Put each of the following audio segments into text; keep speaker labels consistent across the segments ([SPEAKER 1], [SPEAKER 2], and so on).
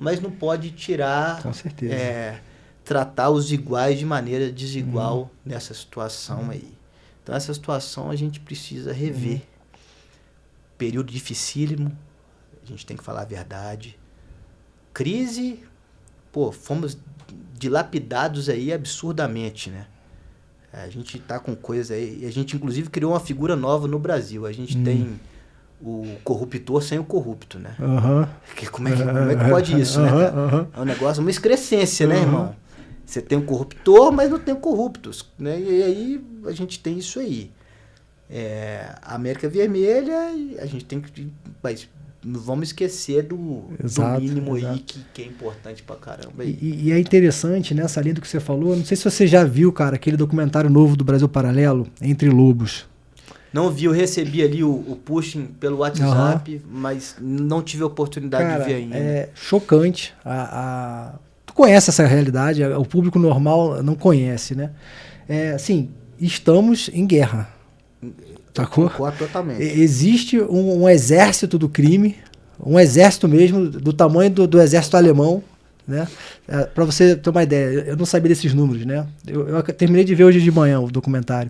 [SPEAKER 1] mas não pode tirar,
[SPEAKER 2] Com certeza.
[SPEAKER 1] tratar os iguais de maneira desigual nessa situação aí. Então essa situação a gente precisa rever. Período dificílimo, a gente tem que falar a verdade. Crise, fomos dilapidados aí absurdamente, né? A gente tá com coisa aí, a gente inclusive criou uma figura nova no Brasil. A gente tem o corruptor sem o corrupto, né? Como é que pode isso, né, cara? É um negócio, uma excrescência, né, irmão? Você tem o corruptor, mas não tem o corruptos, né? E aí a gente tem isso aí. A América Vermelha, a gente tem que... Mas não vamos esquecer do mínimo aí que é importante pra caramba.
[SPEAKER 2] E é interessante, nessa linha do que você falou, não sei se você já viu, cara, aquele documentário novo do Brasil Paralelo, Entre Lobos.
[SPEAKER 1] Não vi, eu recebi ali o pushing pelo WhatsApp, mas não tive a oportunidade de ver ainda.
[SPEAKER 2] É chocante. Tu conhece essa realidade, o público normal não conhece, né? Assim, estamos em guerra. Sacou?
[SPEAKER 1] Concordo totalmente.
[SPEAKER 2] Existe um exército do crime, um exército mesmo, do tamanho do exército alemão, né? Para você ter uma ideia, eu não sabia desses números, né? Eu terminei de ver hoje de manhã o documentário.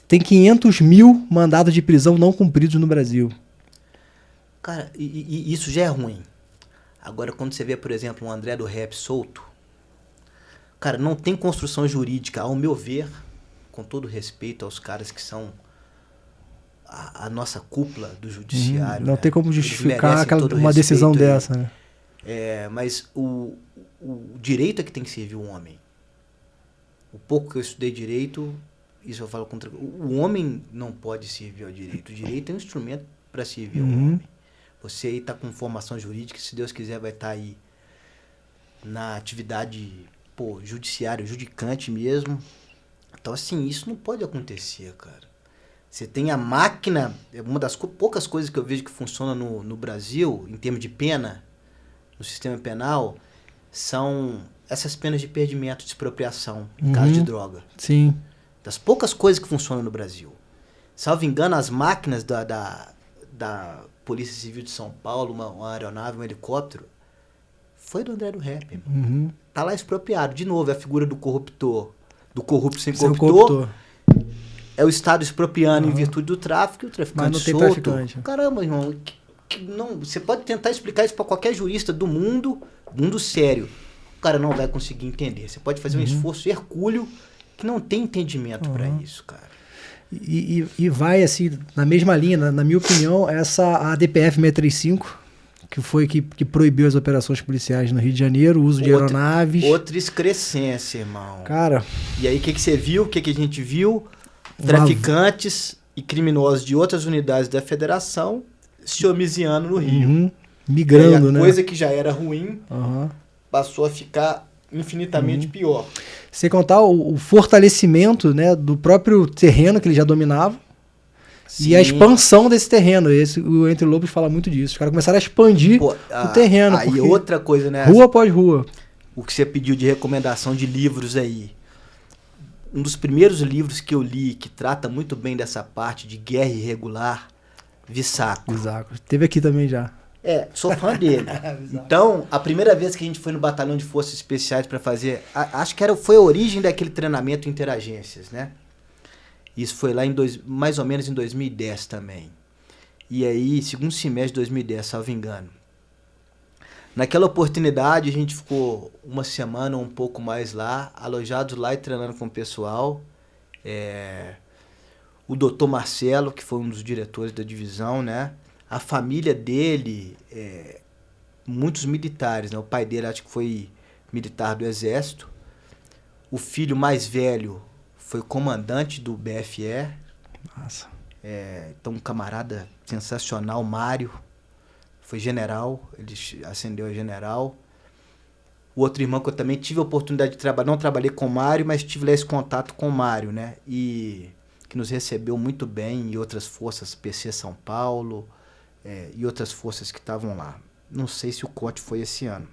[SPEAKER 2] Tem 500 mil mandados de prisão não cumpridos no Brasil.
[SPEAKER 1] Cara, e isso já é ruim. Agora, quando você vê, por exemplo, um André do Rap solto, cara, não tem construção jurídica, ao meu ver, com todo respeito aos caras que são a nossa cúpula do judiciário.
[SPEAKER 2] Não
[SPEAKER 1] né?
[SPEAKER 2] tem como justificar uma decisão dessa, né?
[SPEAKER 1] Mas o direito é que tem que servir o homem. O pouco que eu estudei direito, isso eu falo contra... O homem não pode servir ao direito. O direito é um instrumento para servir ao homem. Você aí está com formação jurídica, se Deus quiser vai estar aí na atividade judiciária, judicante mesmo. Então, assim, isso não pode acontecer, cara. Você tem a máquina, uma das poucas coisas que eu vejo que funciona no Brasil, em termos de pena, no sistema penal, são essas penas de perdimento, de expropriação, em caso de droga.
[SPEAKER 2] Sim.
[SPEAKER 1] Das poucas coisas que funcionam no Brasil. Salvo engano, as máquinas da Polícia Civil de São Paulo, uma aeronave, um helicóptero, foi do André do Rap. Tá lá expropriado. De novo, é a figura do corruptor, do corrupto sem corruptor. É o Estado expropriando em virtude do tráfico e o traficante
[SPEAKER 2] mas não tem
[SPEAKER 1] solto.
[SPEAKER 2] traficante.
[SPEAKER 1] Caramba, irmão. Você pode tentar explicar isso para qualquer jurista do mundo sério. O cara não vai conseguir entender. Você pode fazer um esforço hercúleo que não tem entendimento para isso, cara.
[SPEAKER 2] E vai, assim, na mesma linha, na minha opinião, a DPF 635, que foi que proibiu as operações policiais no Rio de Janeiro, o uso de aeronaves.
[SPEAKER 1] Outra excrescência, irmão.
[SPEAKER 2] Cara...
[SPEAKER 1] E aí, o que você viu? O que a gente viu? Traficantes e criminosos de outras unidades da federação se homiziando no Rio.
[SPEAKER 2] Migrando, né?
[SPEAKER 1] A coisa que já era ruim passou a ficar infinitamente pior.
[SPEAKER 2] Sem contar o fortalecimento, né, do próprio terreno que ele já dominava. Sim. E a expansão desse terreno. O Entre Lobos fala muito disso. Os caras começaram a expandir o terreno.
[SPEAKER 1] Aí outra coisa, né?
[SPEAKER 2] Rua após rua.
[SPEAKER 1] O que você pediu de recomendação de livros aí. Um dos primeiros livros que eu li que trata muito bem dessa parte de guerra irregular, Vissaco.
[SPEAKER 2] Teve aqui também já.
[SPEAKER 1] Sou fã dele. Então, a primeira vez que a gente foi no Batalhão de Forças Especiais para fazer... Acho que foi a origem daquele treinamento interagências, né? Isso foi lá mais ou menos em 2010 também. E aí, segundo semestre de 2010, salvo engano. Naquela oportunidade, a gente ficou uma semana ou um pouco mais lá, alojados lá e treinando com o pessoal. O doutor Marcelo, que foi um dos diretores da divisão, né? A família dele, muitos militares, né? O pai dele acho que foi militar do Exército. O filho mais velho foi comandante do BFE.
[SPEAKER 2] Nossa.
[SPEAKER 1] Então, um camarada sensacional, Mário. Foi general, ele ascendeu a general. O outro irmão que eu também tive a oportunidade de trabalhar, não trabalhei com o Mário, mas tive lá esse contato com o Mário, né? E que nos recebeu muito bem, e outras forças, PC São Paulo, e outras forças que estavam lá. Não sei se o corte foi esse ano.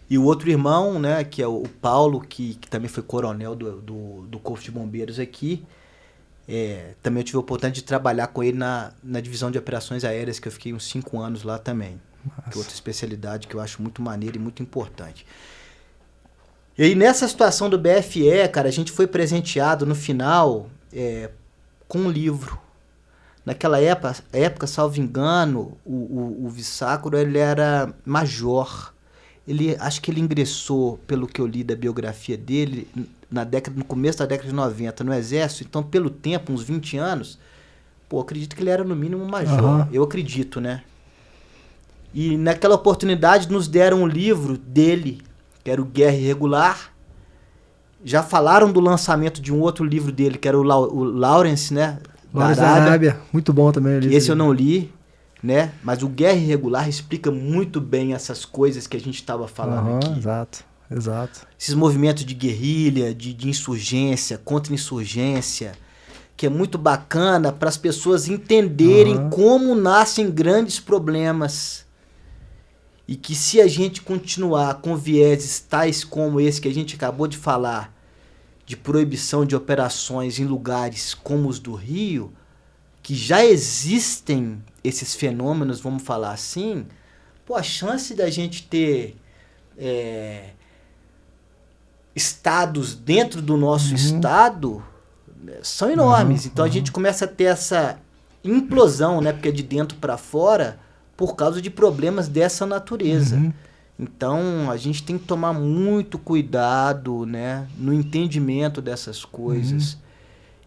[SPEAKER 1] E o outro irmão, né, que é o Paulo, que também foi coronel do Corpo de Bombeiros aqui, também eu tive a oportunidade de trabalhar com ele na divisão de operações aéreas, que eu fiquei uns 5 anos lá também. que é outra especialidade que eu acho muito maneira e muito importante. E aí, nessa situação do BFE, cara, a gente foi presenteado no final com um livro. Naquela época, salvo engano, o Vissacro, ele era major. Acho que ele ingressou, pelo que eu li da biografia dele, no começo da década de 90 no Exército. Então, pelo tempo, uns 20 anos, eu acredito que ele era no mínimo major. Eu acredito, né? E naquela oportunidade nos deram um livro dele, que era o Guerra Irregular. Já falaram do lançamento de um outro livro dele, que era o Lawrence, né?
[SPEAKER 2] Lawrence da Arábia. Muito bom também.
[SPEAKER 1] Esse eu não li, né? Mas o Guerra Irregular explica muito bem essas coisas que a gente estava falando aqui.
[SPEAKER 2] Exato.
[SPEAKER 1] Esses movimentos de guerrilha, de insurgência, contra-insurgência, que é muito bacana para as pessoas entenderem como nascem grandes problemas. E que se a gente continuar com vieses tais como esse que a gente acabou de falar, de proibição de operações em lugares como os do Rio, que já existem esses fenômenos, vamos falar assim, a chance da gente ter estados dentro do nosso estado são enormes. Então a gente começa a ter essa implosão, né, porque é de dentro para fora, por causa de problemas dessa natureza. Então, a gente tem que tomar muito cuidado, né, no entendimento dessas coisas.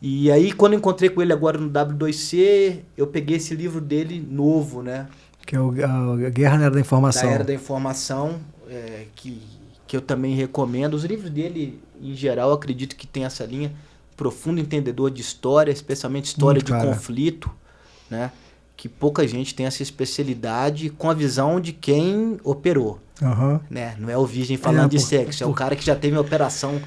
[SPEAKER 1] E aí, quando eu encontrei com ele agora no W2C, eu peguei esse livro dele novo, né?
[SPEAKER 2] Que é a Guerra na Era da Informação.
[SPEAKER 1] Da Era da Informação, que eu também recomendo. Os livros dele, em geral, eu acredito que tem essa linha. Profundo entendedor de história, especialmente história de conflito, né? Que pouca gente tem essa especialidade com a visão de quem operou. Né? Não é o virgem falando de sexo, é o cara que já teve uma operação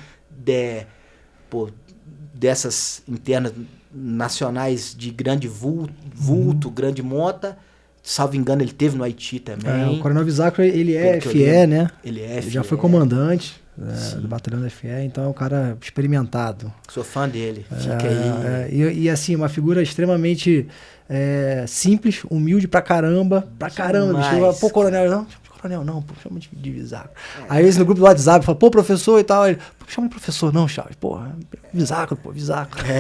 [SPEAKER 1] dessas internas nacionais de grande vulto, grande monta. Salvo engano, ele teve no Haiti também.
[SPEAKER 2] O Coronel Vissacro, ele é FE, né?
[SPEAKER 1] Ele
[SPEAKER 2] já foi comandante do batalhão da FE, então é um cara experimentado.
[SPEAKER 1] Sou fã dele, fica aí.
[SPEAKER 2] E assim, uma figura extremamente simples, humilde pra caramba. Coronel, não, chama de Vissacro. Aí eles no grupo do WhatsApp falam, professor e tal. Ele, chama de professor, não, Chaves, Vissacro, Vissacro.